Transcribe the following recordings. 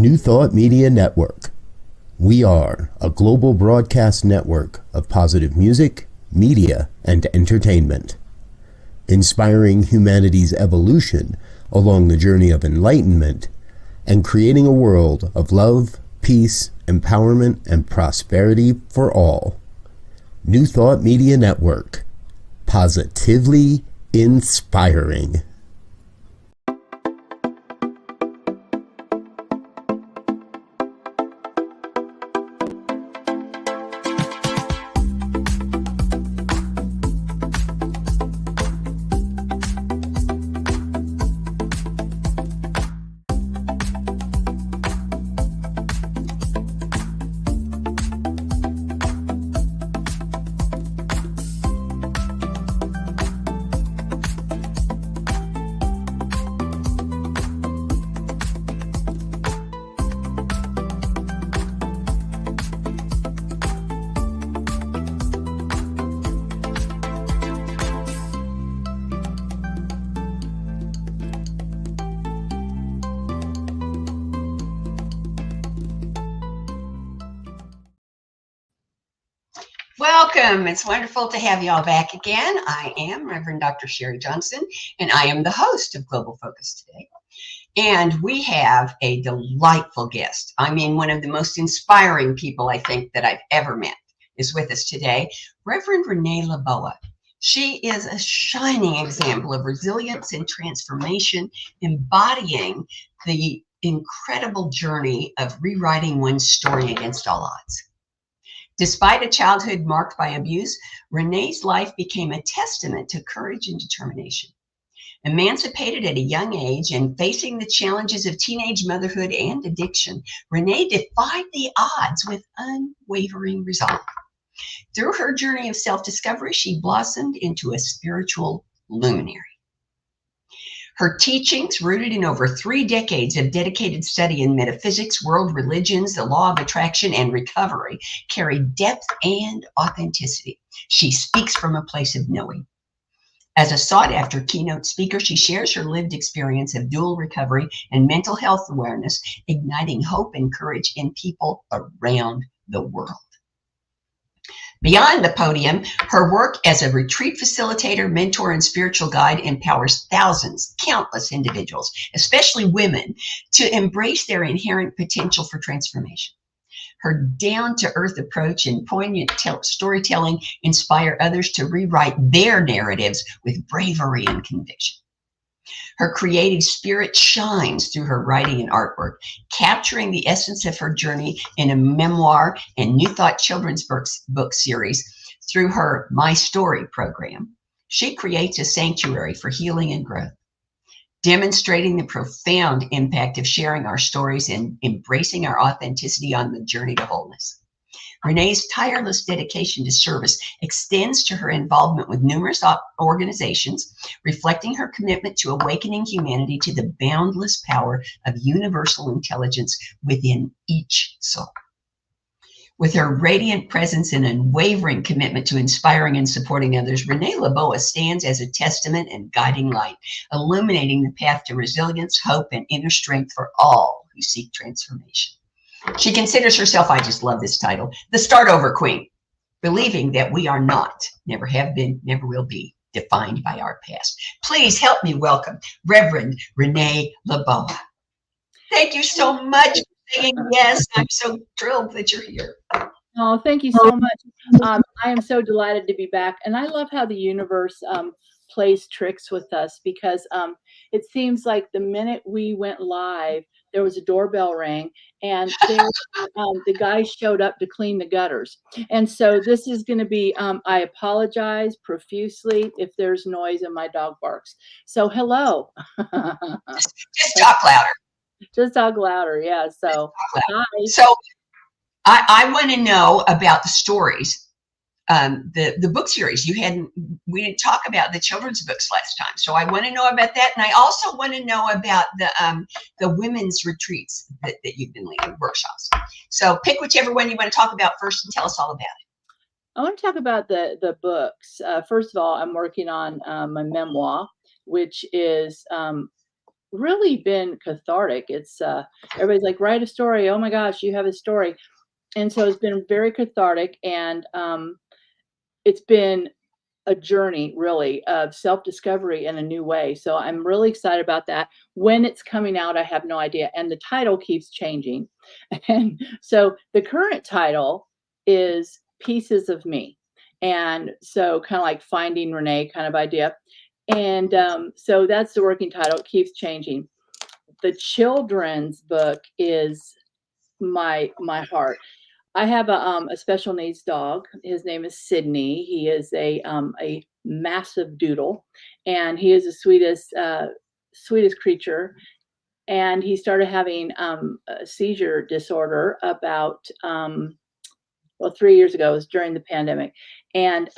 New Thought Media Network. We are a global broadcast network of positive music, media, and entertainment, inspiring humanity's evolution along the journey of enlightenment and creating a world of love, peace, empowerment, and prosperity for all. New Thought Media Network. Positively inspiring. Welcome. It's wonderful to have you all back again. I am Reverend Dr. Sharri Johnson, and I am the host of Global Focus today. And we have a delightful guest. I mean, one of the most inspiring people I think that I've ever met is with us today, Reverend Renee Leboa. She is a shining example of resilience and transformation, embodying the incredible journey of rewriting one's story against all odds. Despite a childhood marked by abuse, Renee's life became a testament to courage and determination. Emancipated at a young age and facing the challenges of teenage motherhood and addiction, Renee defied the odds with unwavering resolve. Through her journey of self-discovery, she blossomed into a spiritual luminary. Her teachings, rooted in over 3 decades of dedicated study in metaphysics, world religions, the law of attraction, and recovery, carry depth and authenticity. She speaks from a place of knowing. As a sought-after keynote speaker, she shares her lived experience of dual recovery and mental health awareness, igniting hope and courage in people around the world. Beyond the podium, her work as a retreat facilitator, mentor, and spiritual guide empowers thousands, countless individuals, especially women, to embrace their inherent potential for transformation. Her down-to-earth approach and poignant storytelling inspire others to rewrite their narratives with bravery and conviction. Her creative spirit shines through her writing and artwork, capturing the essence of her journey in a memoir and New Thought children's book series through her My Story program. She creates a sanctuary for healing and growth, demonstrating the profound impact of sharing our stories and embracing our authenticity on the journey to wholeness. Renee's tireless dedication to service extends to her involvement with numerous organizations, reflecting her commitment to awakening humanity to the boundless power of universal intelligence within each soul. With her radiant presence and unwavering commitment to inspiring and supporting others, Renee Leboa stands as a testament and guiding light, illuminating the path to resilience, hope, and inner strength for all who seek transformation. She considers herself, I just love this title, the Start Over Queen, believing that we are not, never have been, never will be, defined by our past. Please help me welcome Reverend Renee Leboa. Thank you so much for saying yes. I'm so thrilled that you're here. Oh, thank you so much. I am so delighted to be back. And I love how the universe plays tricks with us, because it seems like the minute we went live, there was a doorbell ring, and there, the guy showed up to clean the gutters. And so this is going to be, I apologize profusely if there's noise and my dog barks. So hello. Just talk louder. Just talk louder. Yeah. So, hi. So I want to know about the stories. The book series we didn't talk about the children's books last time, so I want to know about that, and I also want to know about the women's retreats that you've been leading, workshops. So pick whichever one you want to talk about first and tell us all about it. I want to talk about the books. First of all, I'm working on my memoir, which is really been cathartic. It's everybody's like, write a story. Oh my gosh, you have a story. And so it's been very cathartic, and it's been a journey really of self-discovery in a new way. So I'm really excited about that. When it's coming out, I have no idea. And the title keeps changing. And so the current title is Pieces of Me. And so kind of like Finding Renee kind of idea. And so that's the working title. It keeps changing. The children's book is my heart. I have a special needs dog. His name is Sydney. He is a massive doodle, and he is the sweetest creature. And he started having a seizure disorder about well, 3 years ago. It was during the pandemic, and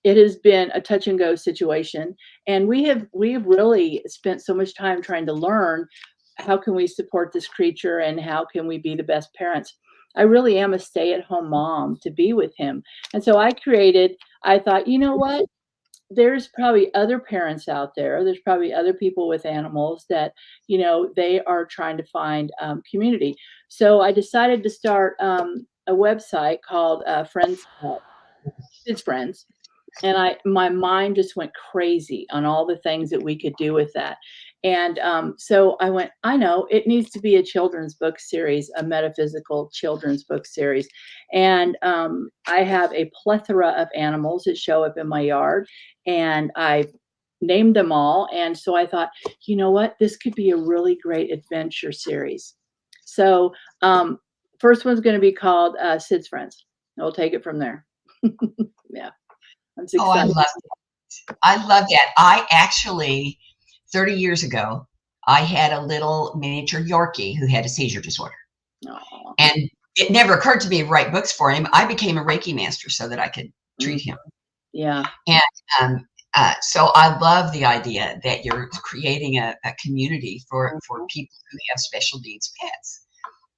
it has been a touch and go situation. And we have really spent so much time trying to learn how can we support this creature and how can we be the best parents. I really am a stay-at-home mom to be with him. And so I thought, you know what? There's probably other parents out there. There's probably other people with animals that, they are trying to find community. So I decided to start a website called Friends, It's Friends. And my mind just went crazy on all the things that we could do with that. And so I went, I know it needs to be a children's book series, a metaphysical children's book series. And I have a plethora of animals that show up in my yard, and I named them all. And so I thought, you know what, this could be a really great adventure series. So first one's going to be called Sid's Friends. And we'll take it from there. Yeah. I'm so Oh, I excited. love that. I love that. I actually, 30 years ago, I had a little miniature Yorkie who had a seizure disorder. Aw. And it never occurred to me to write books for him. I became a Reiki master so that I could treat him. Yeah. And so I love the idea that you're creating a community for people who have special needs pets.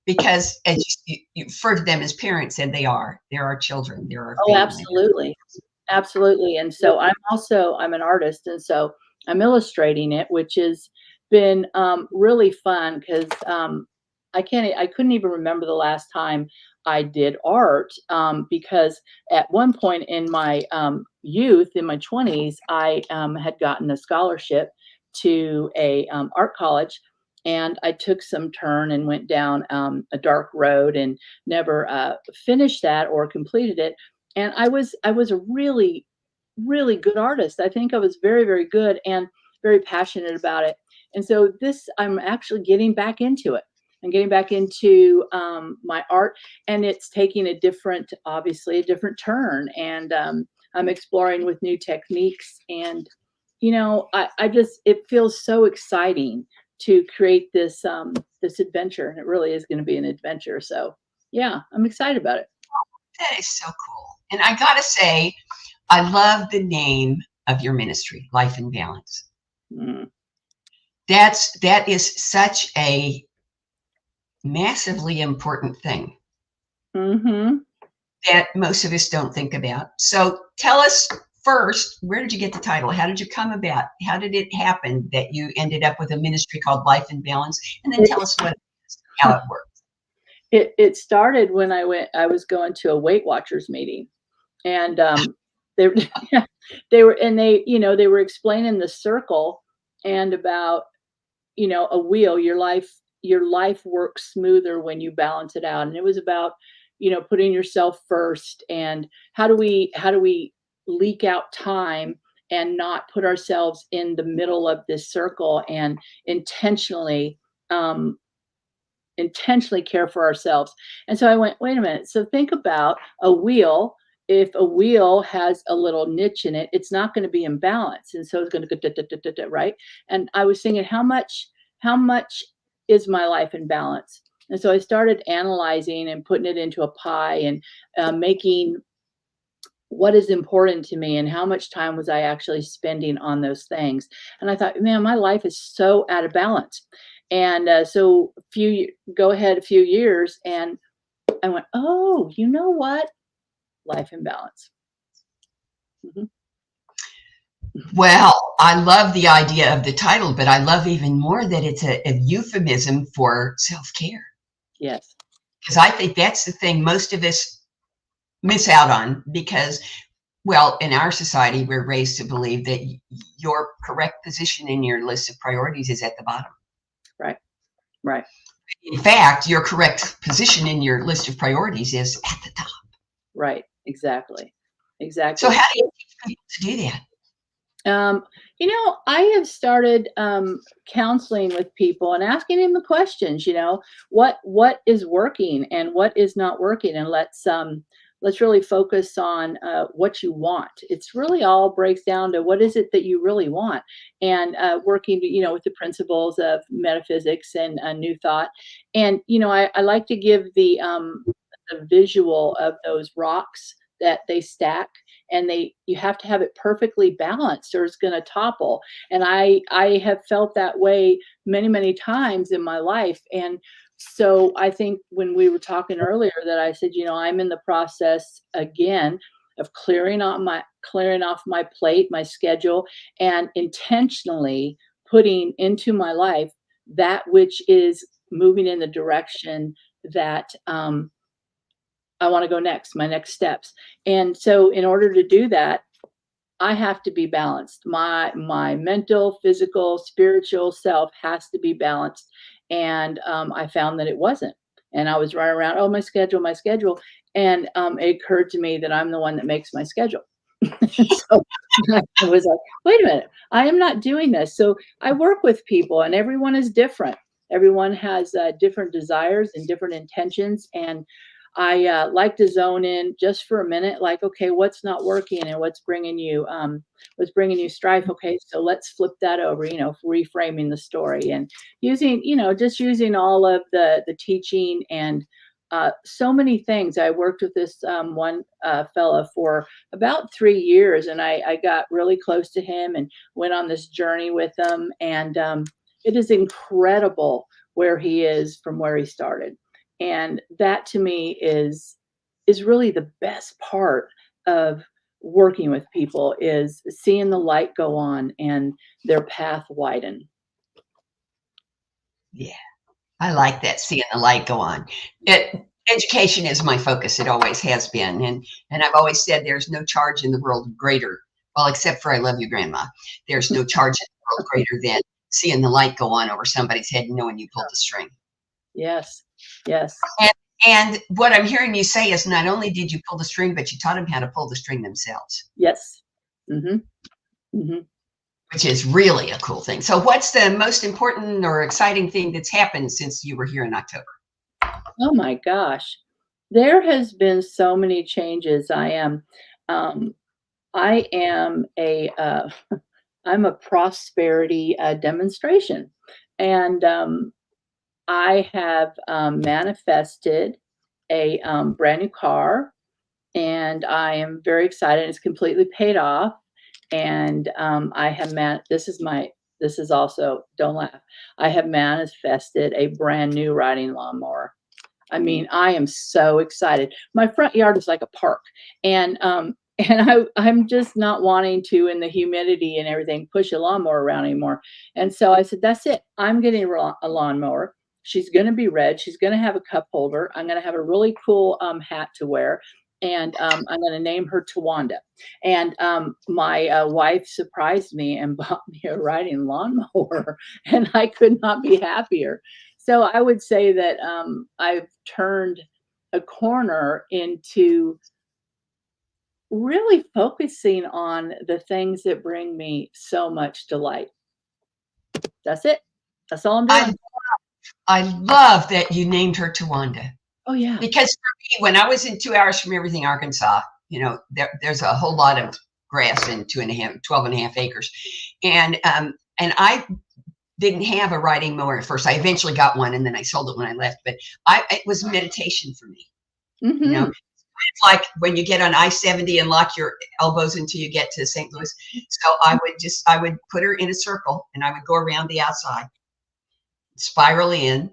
Because you refer to them as parents, and they're our children, they're our Oh, family. absolutely. Absolutely. And so I'm an artist, and so I'm illustrating it, which has been really fun because I couldn't even remember the last time I did art because at one point in my youth, in my 20s, I had gotten a scholarship to a art college, and I took some turn and went down a dark road and never finished that or completed it. And I was a really, really good artist. I think I was very, very good and very passionate about it. And so I'm actually getting back into it. I'm getting back into my art, and it's taking obviously a different turn. And I'm exploring with new techniques. And, it feels so exciting to create this adventure. And it really is going to be an adventure. So yeah, I'm excited about it. That is so cool. And I gotta say, I love the name of your ministry, Life in Balance. Mm. That is such a massively important thing Mm-hmm. that most of us don't think about. So tell us first, where did you get the title? How did you come about? How did it happen that you ended up with a ministry called Life in Balance? And then tell us what it is, how it works. It started when I was going to a Weight Watchers meeting, and they they were explaining the circle and about a wheel. Your life works smoother when you balance it out, and it was about putting yourself first, and how do we leak out time and not put ourselves in the middle of this circle and intentionally care for ourselves. And so I went, wait a minute. So think about a wheel. If a wheel has a little niche in it, it's not going to be in balance. And so it's going to go, right? And I was thinking, how much is my life in balance? And so I started analyzing and putting it into a pie and making what is important to me and how much time was I actually spending on those things. And I thought, man, my life is so out of balance. And so go ahead a few years, and I went, oh, you know what? Life in Balance. Mm-hmm. Well, I love the idea of the title, but I love even more that it's a euphemism for self-care. Yes. Because I think that's the thing most of us miss out on because, well, in our society, we're raised to believe that your correct position in your list of priorities is at the bottom. Right. Right. In fact, your correct position in your list of priorities is at the top. Right. Exactly. Exactly. So how do you teach people to do that? I have started counseling with people and asking them the questions. What is working and what is not working, and let's really focus on what you want. It's really all breaks down to what is it that you really want, and working with the principles of metaphysics and new thought. And I like to give the visual of those rocks that they stack, and you have to have it perfectly balanced or it's going to topple. And I have felt that way many times in my life. And so I think when we were talking earlier that I said, I'm in the process again of clearing off my plate, my schedule, and intentionally putting into my life that which is moving in the direction that I want to go next, my next steps. And so in order to do that, I have to be balanced. My mental, physical, spiritual self has to be balanced. And I found that it wasn't. And I was running around, my schedule. And it occurred to me that I'm the one that makes my schedule. So I was like, wait a minute, I am not doing this. So I work with people and everyone is different. Everyone has different desires and different intentions. And I like to zone in just for a minute, like, okay, what's not working and what's bringing you strife. Okay, so let's flip that over, reframing the story and just using all of the teaching and so many things. I worked with this one fella for about 3 years, and I got really close to him and went on this journey with him. And it is incredible where he is from where he started. And that to me is really the best part of working with people, is seeing the light go on and their path widen. Yeah, I like that, seeing the light go on. Education is my focus. It always has been. And I've always said there's no charge in the world greater, well, except for I love you, Grandma. There's no charge in the world greater than seeing the light go on over somebody's head and knowing you pulled the string. Yes. Yes. And what I'm hearing you say is not only did you pull the string, but you taught them how to pull the string themselves. Yes. Mm-hmm. Mm-hmm. Which is really a cool thing. So what's the most important or exciting thing that's happened since you were here in October? Oh my gosh. There has been so many changes. I'm a prosperity demonstration. And I have manifested a brand new car, and I am very excited. It's completely paid off. And I have this is also, don't laugh, I have manifested a brand new riding lawnmower. I mean, I am so excited. My front yard is like a park, and I'm just not wanting to, in the humidity and everything, push a lawnmower around anymore. And so I said, that's it. I'm getting a lawnmower. She's going to be red. She's going to have a cup holder. I'm going to have a really cool hat to wear. And I'm going to name her Tawanda. And my wife surprised me and bought me a riding lawnmower, and I could not be happier. So I would say that I've turned a corner into really focusing on the things that bring me so much delight. That's it. That's all I'm doing. I love that you named her Tawanda. Oh, yeah. Because for me, when I was in 2 hours from everything, Arkansas, there's a whole lot of grass in 12 and a half acres. And I didn't have a riding mower at first. I eventually got one, and then I sold it when I left. But it was meditation for me. Mm-hmm. It's like when you get on I-70 and lock your elbows until you get to St. Louis. So I would put her in a circle, and I would go around the outside, spiral in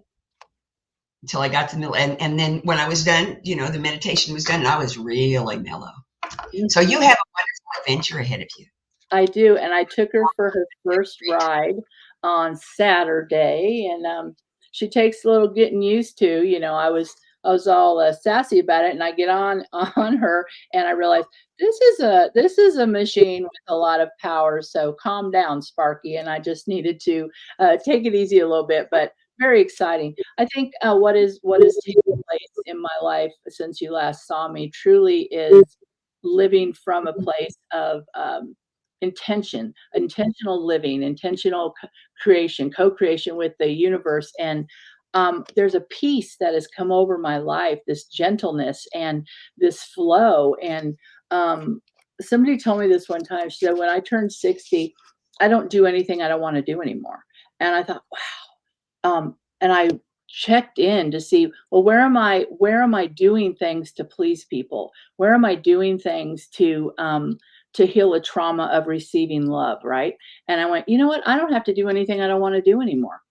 until I got to the middle. And then when I was done, the meditation was done, and I was really mellow. Mm-hmm. So you have a wonderful adventure ahead of you. I do, and I took her for her first ride on Saturday, and she takes a little getting used to. I was all sassy about it, and I get on on her, and I realize this is a machine with a lot of power. So calm down, Sparky. And I just needed to take it easy a little bit, but very exciting. I think what is taking place in my life since you last saw me truly is living from a place of intentional living, intentional creation, co-creation with the universe. And there's a peace that has come over my life, this gentleness and this flow. And somebody told me this one time. She said, when I turned 60, I don't do anything I don't want to do anymore. And I thought, wow. And I checked in to see, well, where am I doing things to please people? Where am I doing things to heal a trauma of receiving love, right? And I went, you know what? I don't have to do anything I don't want to do anymore.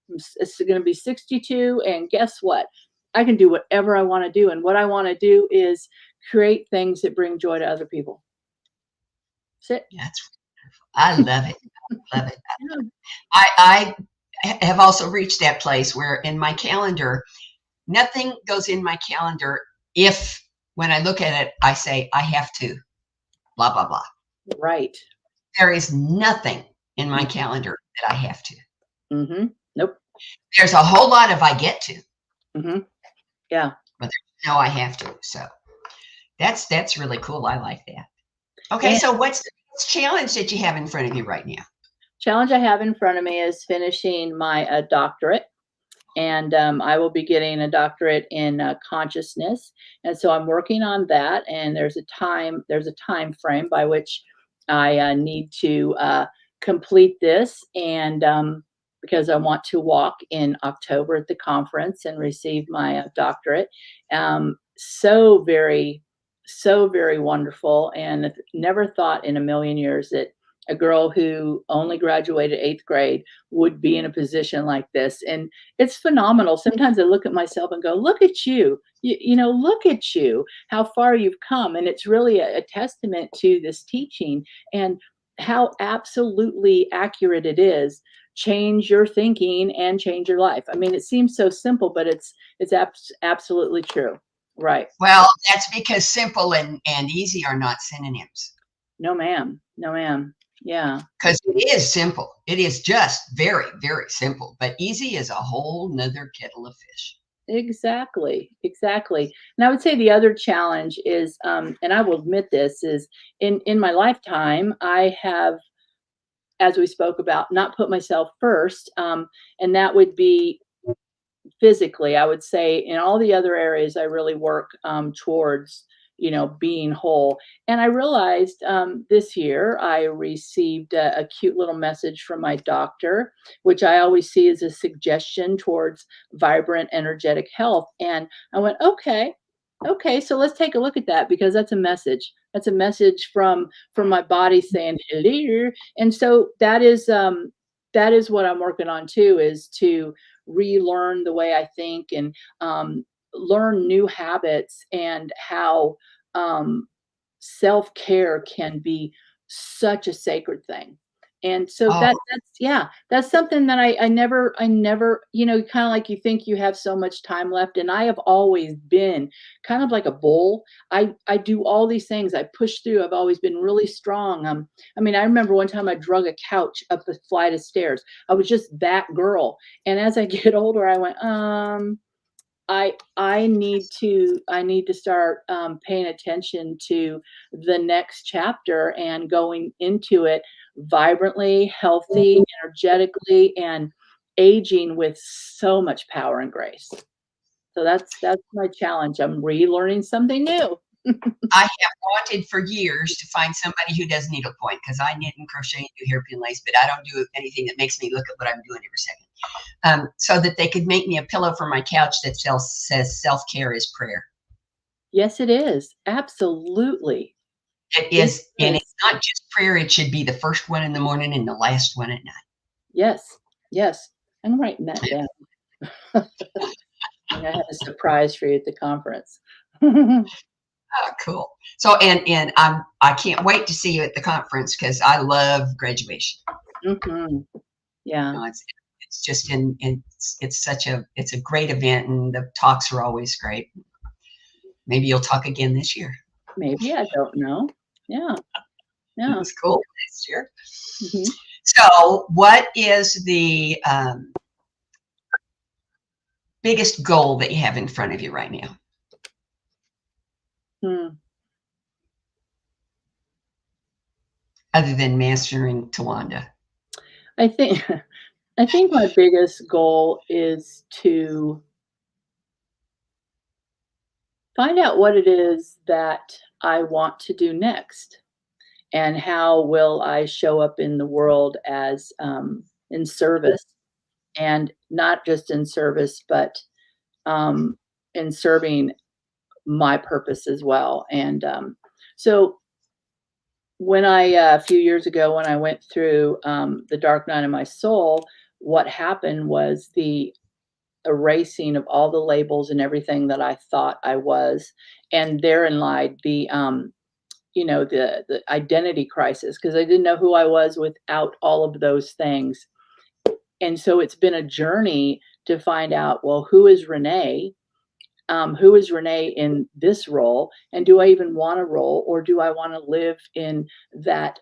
It's going to be 62, and guess what? I can do whatever I want to do, and what I want to do is create things that bring joy to other people. That's it. That's I love it. I love it. I have also reached that place where in my calendar, nothing goes in my calendar if when I look at it, I say I have to, blah, blah, blah. Right. There is nothing in my calendar that I have to. Mm-hmm. Nope. There's a whole lot of I get to. Mm-hmm. Yeah. But there's no I have to. So that's really cool. I like that. Okay, so what's the challenge that you have in front of you right now? Challenge I have in front of me is finishing my doctorate. And I will be getting a doctorate in consciousness. And so I'm working on that. And there's a time frame by which I need to complete this. And because I want to walk in October at the conference and receive my doctorate. So very wonderful. And never thought in a million years that a girl who only graduated 8th grade would be in a position like this. And it's phenomenal. Sometimes I look at myself and go, look at you, look at you, how far you've come. And it's really a testament to this teaching and how absolutely accurate it is. Change your thinking and change your life. I mean, it seems so simple, but it's absolutely true. Right. Well, that's because simple and easy are not synonyms. No, ma'am. No, ma'am. Yeah. Because it is simple. It is just very, very simple. But easy is a whole nother kettle of fish. Exactly. And I would say the other challenge is, and I will admit this, is in my lifetime, I have, as we spoke about, not put myself first. And that would be physically. I would say in all the other areas, I really work towards being whole. And I realized this year I received a cute little message from my doctor, which I always see as a suggestion towards vibrant, energetic health. And I went, okay, so let's take a look at that, because that's a message. That's a message from my body saying hello. And so that is what I'm working on too, is to relearn the way I think and learn new habits, and how self-care can be such a sacred thing. And so that's something that I never, kind of like, you think you have so much time left. And I have always been kind of like a bull. I do all these things. I push through. I've always been really strong. I remember one time I drug a couch up a flight of stairs. I was just that girl. And as I get older, I went, I need to start paying attention to the next chapter and going into it vibrantly, healthy, energetically, and aging with so much power and grace. So that's my challenge. I'm relearning something new. I have wanted for years to find somebody who does needlepoint, because I knit and crochet and do hairpin lace, but I don't do anything that makes me look at what I'm doing every second. So that they could make me a pillow for my couch that says self-care is prayer. Yes, it is. Absolutely. It is. And it's not just prayer. It should be the first one in the morning and the last one at night. Yes. I'm writing that down. I have a surprise for you at the conference. Oh, cool. So, and I can't wait to see you at the conference because I love graduation. Mm-hmm. Yeah. It's just it's a great event, and the talks are always great. Maybe you'll talk again this year. Maybe, I don't know. Yeah. It was cool last year. Mm-hmm. So, what is the biggest goal that you have in front of you right now? Other than mastering Tawanda? I think my biggest goal is to find out what it is that I want to do next, and how will I show up in the world as in service, and not just in service, but in serving my purpose as well. And so when I a few years ago, when I went through the dark night of my soul, what happened was the erasing of all the labels and everything that I thought I was, and therein lied the the identity crisis, because I didn't know who I was without all of those things. And so it's been a journey to find out, well, who is Renee? Who is Renee in this role? And do I even want a role, or do I want to live in that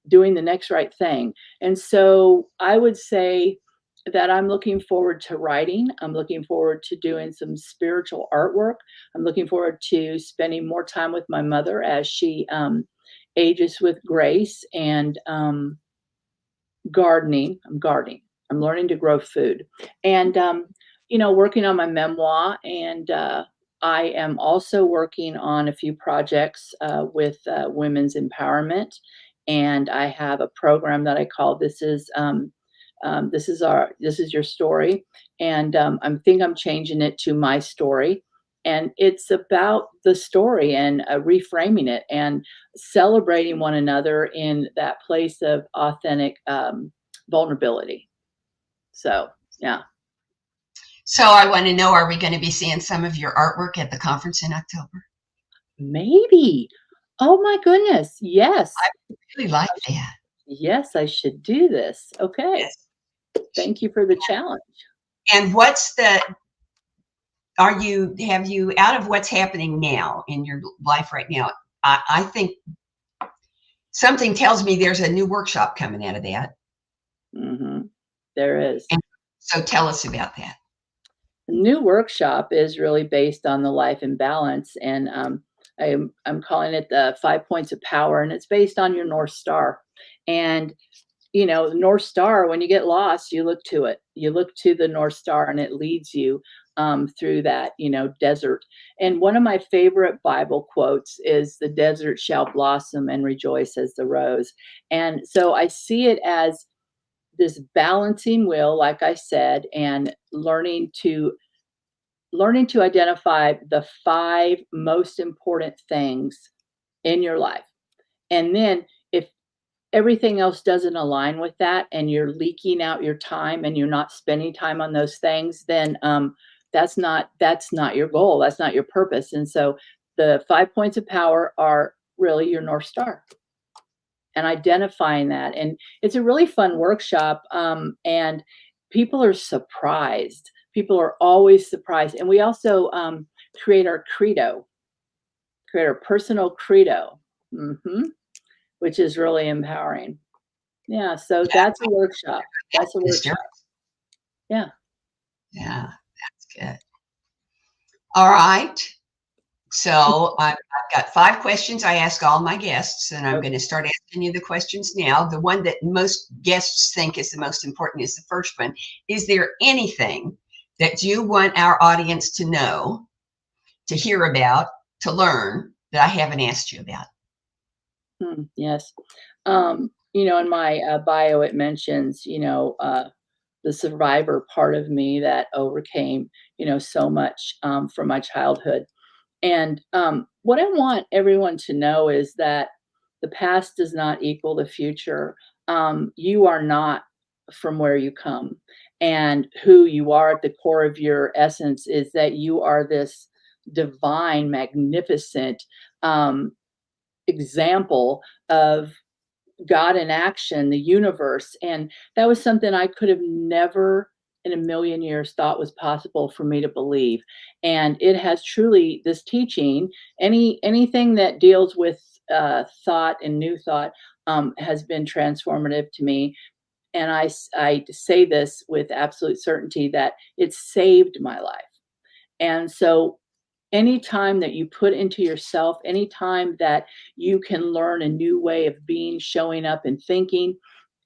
doing the next right thing? And so I would say that I'm looking forward to writing. I'm looking forward to doing some spiritual artwork. I'm looking forward to spending more time with my mother as she ages with grace, and gardening. I'm gardening. I'm learning to grow food, and working on my memoir. And I am also working on a few projects with women's empowerment. And I have a program that I call this is your story. And I'm changing it to my story. And it's about the story, and reframing it, and celebrating one another in that place of authentic vulnerability. So, yeah. So I want to know, are we going to be seeing some of your artwork at the conference in October? Maybe. Oh my goodness. Yes. I really like that. Yes, I should do this. Okay. Yes. Thank you for the challenge. And have you, out of what's happening now in your life right now, I think something tells me there's a new workshop coming out of that. Mm-hmm. There is. And so tell us about that. The new workshop is really based on the life imbalance, and I'm calling it the 5 points of power, and it's based on your North Star. And the North Star, when you get lost, you look to it. You look to the North Star, and it leads you through that desert. And one of my favorite Bible quotes is, "The desert shall blossom and rejoice as the rose." And so I see it as this balancing wheel, like I said, and learning to identify the 5 most important things in your life. And then if everything else doesn't align with that, and you're leaking out your time, and you're not spending time on those things, then that's not your goal. That's not your purpose. And so the 5 points of power are really your North Star, and identifying that. And it's a really fun workshop. And people are surprised. People are always surprised. And we also create our personal credo, which is really empowering. Yeah. So that's a workshop. Yeah. Yeah, that's good. All right. So I've got 5 questions I ask all my guests, and I'm going to start asking you the questions now. The one that most guests think is the most important is the first one. Is there anything that you want our audience to know, to hear about, to learn, that I haven't asked you about? Yes. In my bio, it mentions, the survivor part of me that overcame, so much from my childhood. And what I want everyone to know is that the past does not equal the future. You are not from where you come, and who you are at the core of your essence is that you are this divine, magnificent example of God in action, the universe. And that was something I could have never in a million years thought was possible for me to believe. And it has truly, this teaching, anything that deals with thought and new thought has been transformative to me. And I say this with absolute certainty that it saved my life. And so anytime that you put into yourself, anytime that you can learn a new way of being, showing up and thinking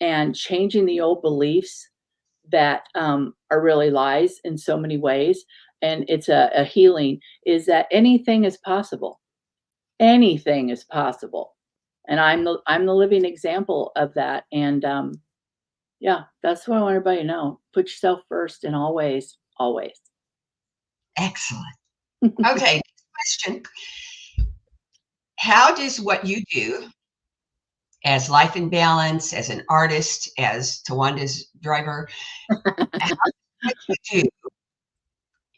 and changing the old beliefs that are really lies in so many ways, and it's a healing, is that anything is possible. Anything is possible. And I'm the living example of that. And yeah, that's what I want everybody to know. Put yourself first in all ways, always. Excellent. Okay, next question. How does what you do as Life in Balance, as an artist, as Tawanda's driver, how does what you do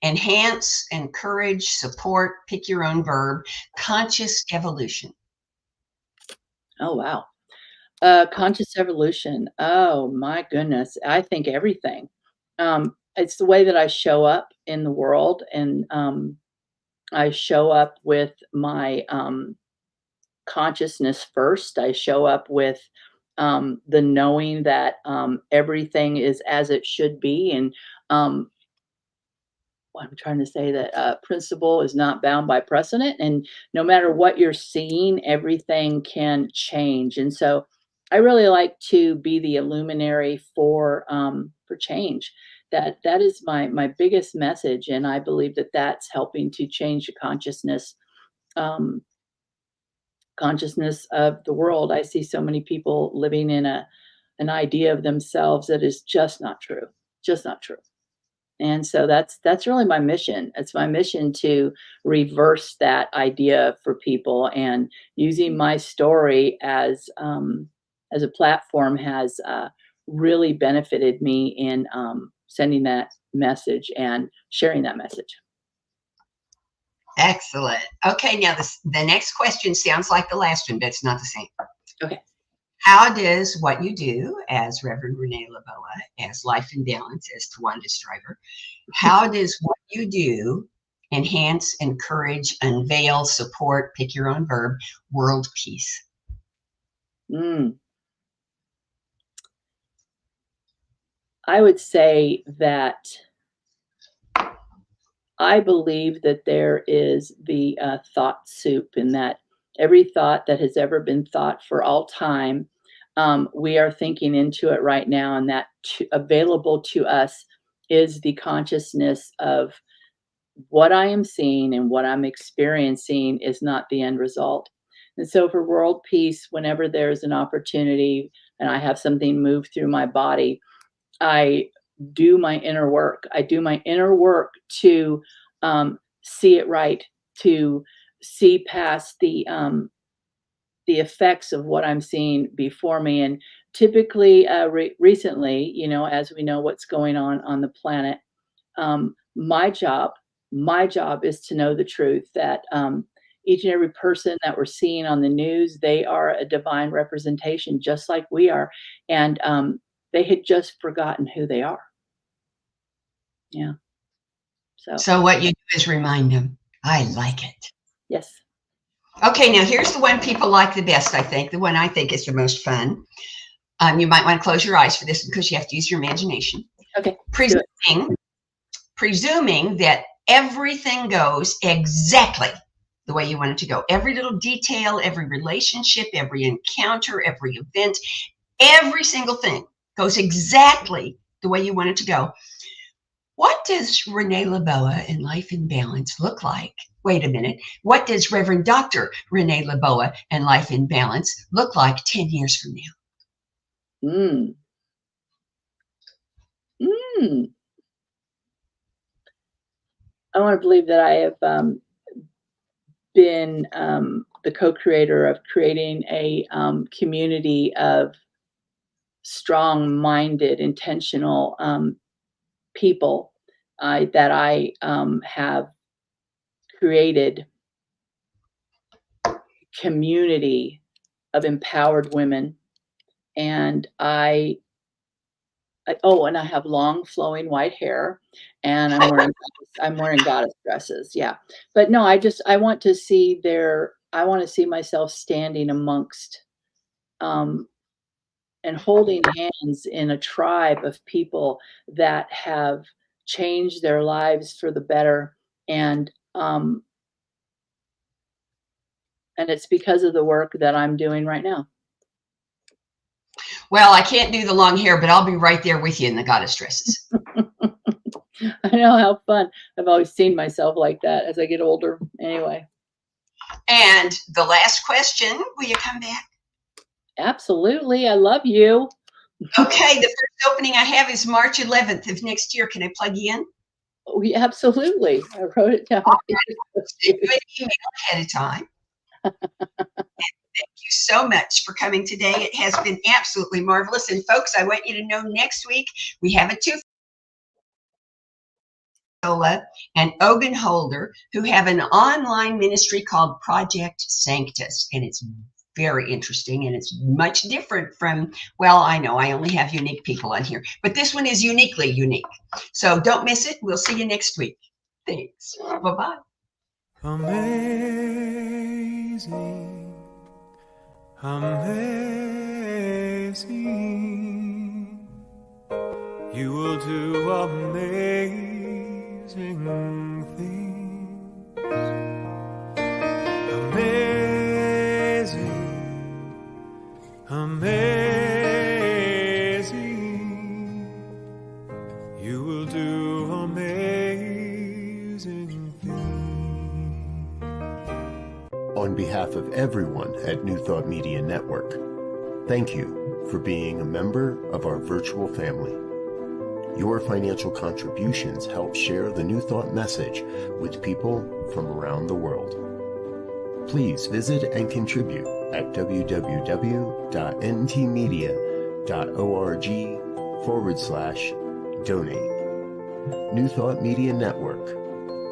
enhance, encourage, support, pick your own verb, conscious evolution? Oh, wow. Conscious evolution. Oh my goodness. I think everything. It's the way that I show up in the world, and I show up with my consciousness first. I show up with the knowing that everything is as it should be, and what I'm trying to say, that principle is not bound by precedent, and no matter what you're seeing, everything can change. And so, I really like to be the illuminary for change. That is my biggest message, and I believe that that's helping to change the um, consciousness of the world. I see so many people living in an idea of themselves that is just not true, just not true. And so that's really my mission. It's my mission to reverse that idea for people, and using my story as a platform has really benefited me in sending that message and sharing that message. Excellent. Okay, now the next question sounds like the last one, but it's not the same. Okay. How does what you do as Reverend Renee Leboa, as Life in Balance, as Tawanda's driver, how does what you do enhance, encourage, unveil, support, pick your own verb, world peace? Mm. I would say that I believe that there is the thought soup, and that every thought that has ever been thought for all time, we are thinking into it right now, and that available to us is the consciousness of what I am seeing and what I'm experiencing is not the end result. And so, for world peace, whenever there's an opportunity and I have something move through my body, I do my inner work. I do my inner work to see it right, to see past the effects of what I'm seeing before me. And typically, recently, as we know what's going on the planet, my job is to know the truth, that each and every person that we're seeing on the news, they are a divine representation, just like we are. And they had just forgotten who they are. Yeah. So what you do is remind them. I like it. Yes. Okay, now here's the one people like the best, I think, the one I think is the most fun. You might want to close your eyes for this because you have to use your imagination. Okay. Presuming that everything goes exactly the way you want it to go. Every little detail, every relationship, every encounter, every event, every single thing goes exactly the way you want it to go. What does Renee Leboa in Life in Balance look like? Wait a minute. What does Reverend Dr. Renee Leboa and Life in Balance look like 10 years from now? I want to believe that I have been the co-creator of creating a community of strong-minded, intentional people that I have created a community of empowered women. And I have long flowing white hair, and I'm wearing goddess dresses. Yeah. But no, I want to see myself standing amongst, and holding hands in a tribe of people that have changed their lives for the better. And it's because of the work that I'm doing right now. Well, I can't do the long hair, but I'll be right there with you in the goddess dresses. I know, how fun. I've always seen myself like that as I get older. Anyway. And the last question, will you come back? Absolutely. I love you. Okay, the first opening I have is March 11th of next year. Can I plug you in? Oh, yeah, absolutely. I wrote it down. Send you an email ahead of time. Thank you so much for coming today. It has been absolutely marvelous. And folks, I want you to know next week we have a two and Ogun Holder, who have an online ministry called Project Sanctus. And it's very interesting, and it's much different from, well, I know I only have unique people on here, but this one is uniquely unique. So don't miss it. We'll see you next week. Thanks. Bye-bye. Amazing, amazing, you will do amazing things. Amazing, amazing, you will do amazing things. On behalf of everyone at New Thought Media Network, thank you for being a member of our virtual family. Your financial contributions help share the New Thought message with people from around the world. Please visit and contribute at www.ntmedia.org/donate. New Thought Media Network,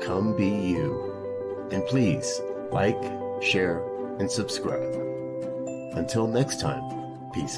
come be you. And please like, share, and subscribe. Until next time, peace.